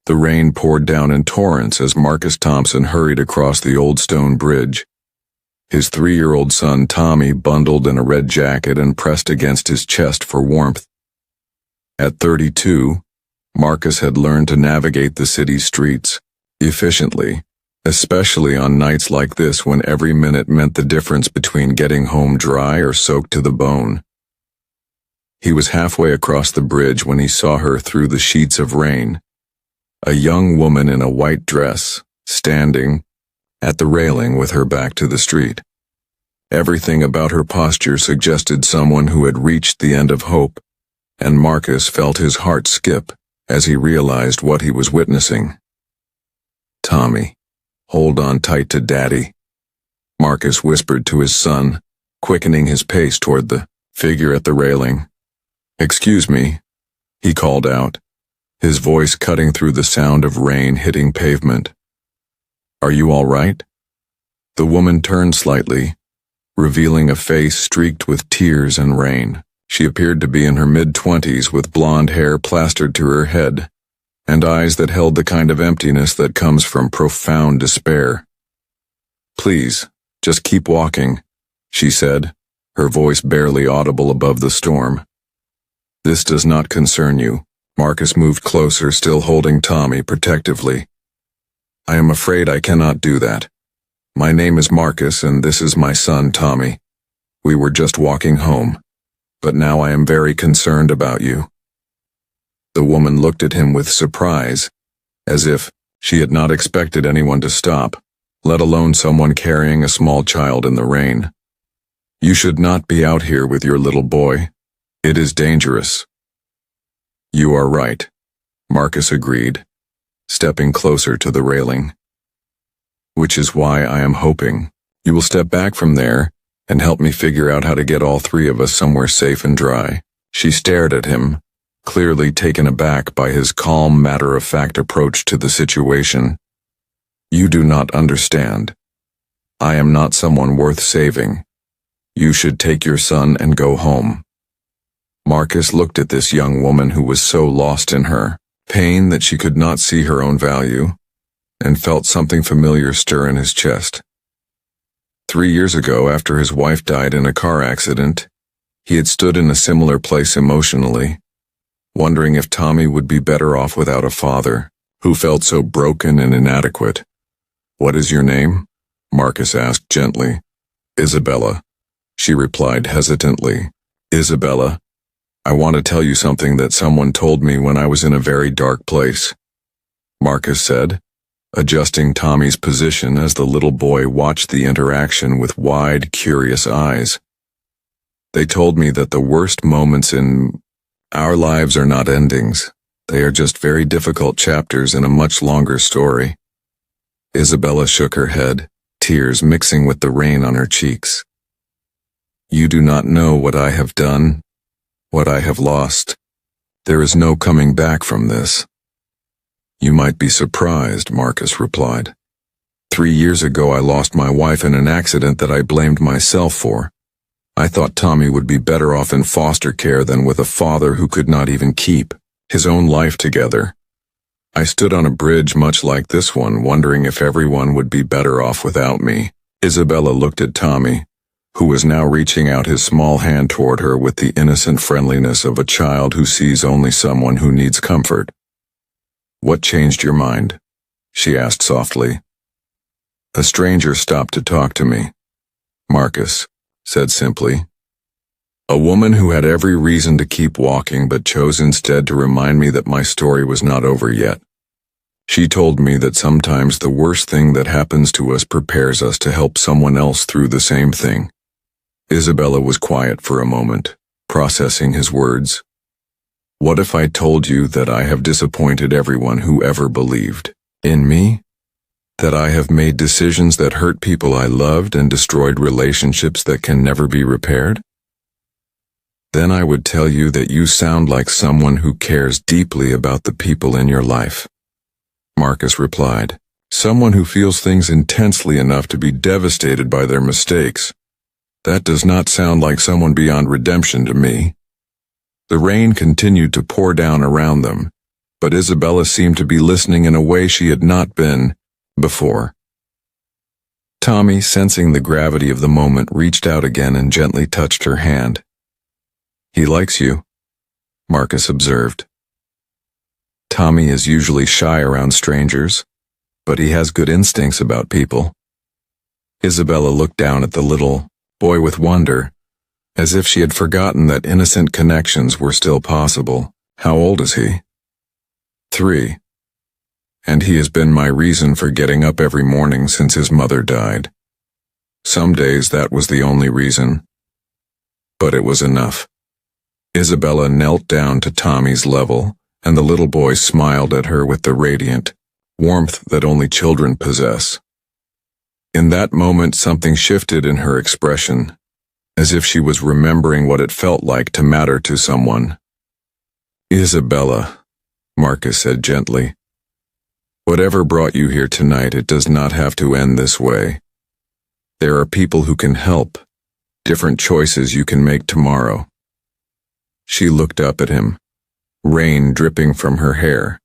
The rain poured down in torrents as Marcus Thompson hurried across the old stone bridge. His 3-year-old son Tommy bundled in a red jacket and pressed against his chest for warmth. At 32, Marcus had learned to navigate the city streets efficiently, especially on nights like this when every minute meant the difference between getting home dry or soaked to the bone. He was halfway across the bridge when he saw her through the sheets of rain. A young woman in a white dress, standing at the railing with her back to the street. Everything about her posture suggested someone who had reached the end of hope, and Marcus felt his heart skip as he realized what he was witnessing. "Tommy, hold on tight to Daddy," Marcus whispered to his son, quickening his pace toward the figure at the railing. "Excuse me," he called out, his voice cutting through the sound of rain hitting pavement. "Are you all right?" The woman turned slightly, revealing a face streaked with tears and rain. She appeared to be in her mid-20s with blonde hair plastered to her head, and eyes that held the kind of emptiness that comes from profound despair. "Please, just keep walking," she said, her voice barely audible above the storm. "This does not concern you." Marcus moved closer, still holding Tommy protectively. "I am afraid I cannot do that. My name is Marcus and this is my son Tommy. We were just walking home, but now I am very concerned about you." The woman looked at him with surprise, as if she had not expected anyone to stop, let alone someone carrying a small child in the rain. "You should not be out here with your little boy. It is dangerous." "You are right," Marcus agreed, stepping closer to the railing. "Which is why I am hoping you will step back from there and help me figure out how to get all 3 of us somewhere safe and dry." She stared at him, clearly taken aback by his calm, matter-of-fact approach to the situation. "You do not understand. I am not someone worth saving. You should take your son and go home." Marcus looked at this young woman who was so lost in her pain that she could not see her own value, and felt something familiar stir in his chest. 3 years ago, after his wife died in a car accident, he had stood in a similar place emotionally, wondering if Tommy would be better off without a father who felt so broken and inadequate. "What is your name?" Marcus asked gently. "Isabella," she replied hesitantly. "Isabella, I want to tell you something that someone told me when I was in a very dark place," Marcus said, adjusting Tommy's position as the little boy watched the interaction with wide, curious eyes. "They told me that the worst moments in our lives are not endings. They are just very difficult chapters in a much longer story." Isabella shook her head, tears mixing with the rain on her cheeks. "You do not know what I have done, what I have lost. There is no coming back from this." "You might be surprised," Marcus replied. 3 years ago I lost my wife in an accident that I blamed myself for. I thought Tommy would be better off in foster care than with a father who could not even keep his own life together. I stood on a bridge much like this one, wondering if everyone would be better off without me." Isabella looked at Tommy, who was now reaching out his small hand toward her with the innocent friendliness of a child who sees only someone who needs comfort. "What changed your mind?" she asked softly. "A stranger stopped to talk to me," Marcus said simply. "A woman who had every reason to keep walking but chose instead to remind me that my story was not over yet. She told me that sometimes the worst thing that happens to us prepares us to help someone else through the same thing." Isabella was quiet for a moment, processing his words. "What if I told you that I have disappointed everyone who ever believed in me? That I have made decisions that hurt people I loved and destroyed relationships that can never be repaired? Then I would tell you that you sound like someone who cares deeply about the people in your life," Marcus replied. "Someone who feels things intensely enough to be devastated by their mistakes. That does not sound like someone beyond redemption to me." The rain continued to pour down around them, but Isabella seemed to be listening in a way she had not been before. Tommy, sensing the gravity of the moment, reached out again and gently touched her hand. "He likes you," Marcus observed. "Tommy is usually shy around strangers, but he has good instincts about people." Isabella looked down at the little boy with wonder, as if she had forgotten that innocent connections were still possible. "How old is he?" "3. And he has been my reason for getting up every morning since his mother died. Some days that was the only reason, but it was enough." Isabella knelt down to Tommy's level, and the little boy smiled at her with the radiant warmth that only children possess. In that moment, something shifted in her expression, as if she was remembering what it felt like to matter to someone. "Isabella," Marcus said gently, "whatever brought you here tonight, it does not have to end this way. There are people who can help, different choices you can make tomorrow." She looked up at him, rain dripping from her hair.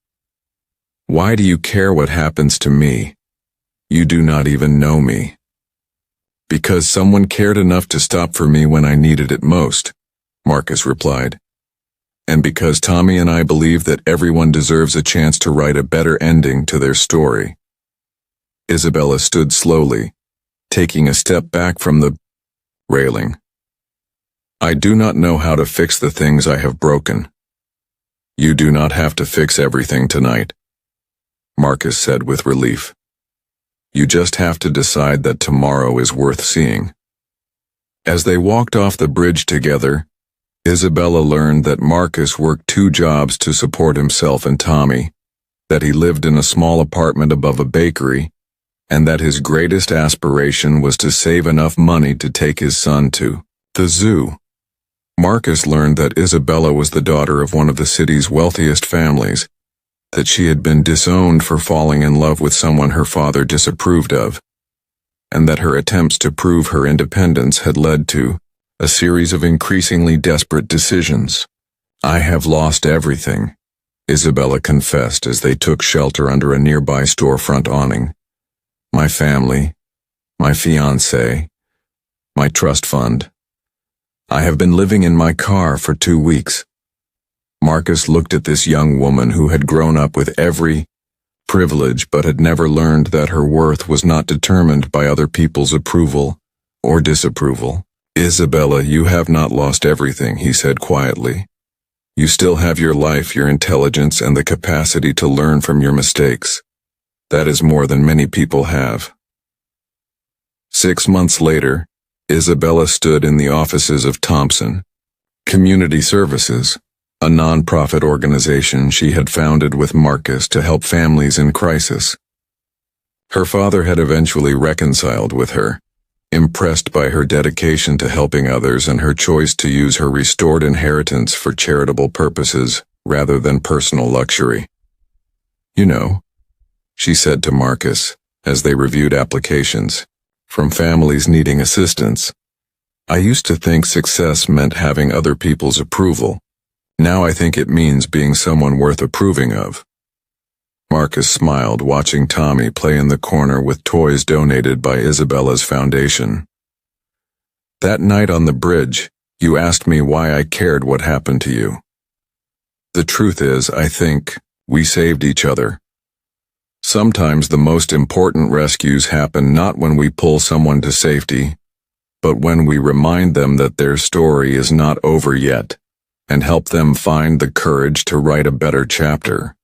"Why do you care what happens to me? You do not even know me." "Because someone cared enough to stop for me when I needed it most," Marcus replied. "And because Tommy and I believe that everyone deserves a chance to write a better ending to their story." Isabella stood slowly, taking a step back from the railing. "I do not know how to fix the things I have broken." "You do not have to fix everything tonight," Marcus said with relief. "You just have to decide that tomorrow is worth seeing." As they walked off the bridge together, Isabella learned that Marcus worked 2 jobs to support himself and Tommy, that he lived in a small apartment above a bakery, and that his greatest aspiration was to save enough money to take his son to the zoo. Marcus learned that Isabella was the daughter of one of the city's wealthiest families, that she had been disowned for falling in love with someone her father disapproved of, and that her attempts to prove her independence had led to a series of increasingly desperate decisions. "I have lost everything," Isabella confessed as they took shelter under a nearby storefront awning. "My family, my fiancé, my trust fund. I have been living in my car for 2 weeks." Marcus looked at this young woman who had grown up with every privilege but had never learned that her worth was not determined by other people's approval or disapproval. "Isabella, you have not lost everything," he said quietly. "You still have your life, your intelligence, and the capacity to learn from your mistakes. That is more than many people have." 6 months later, Isabella stood in the offices of Thompson Community Services, a non-profit organization she had founded with Marcus to help families in crisis. Her father had eventually reconciled with her, impressed by her dedication to helping others and her choice to use her restored inheritance for charitable purposes rather than personal luxury. "You know," she said to Marcus as they reviewed applications from families needing assistance, "I used to think success meant having other people's approval. Now I think it means being someone worth approving of." Marcus smiled, watching Tommy play in the corner with toys donated by Isabella's foundation. "That night on the bridge, you asked me why I cared what happened to you. The truth is, I think we saved each other. Sometimes the most important rescues happen not when we pull someone to safety, but when we remind them that their story is not over yet, and help them find the courage to write a better chapter."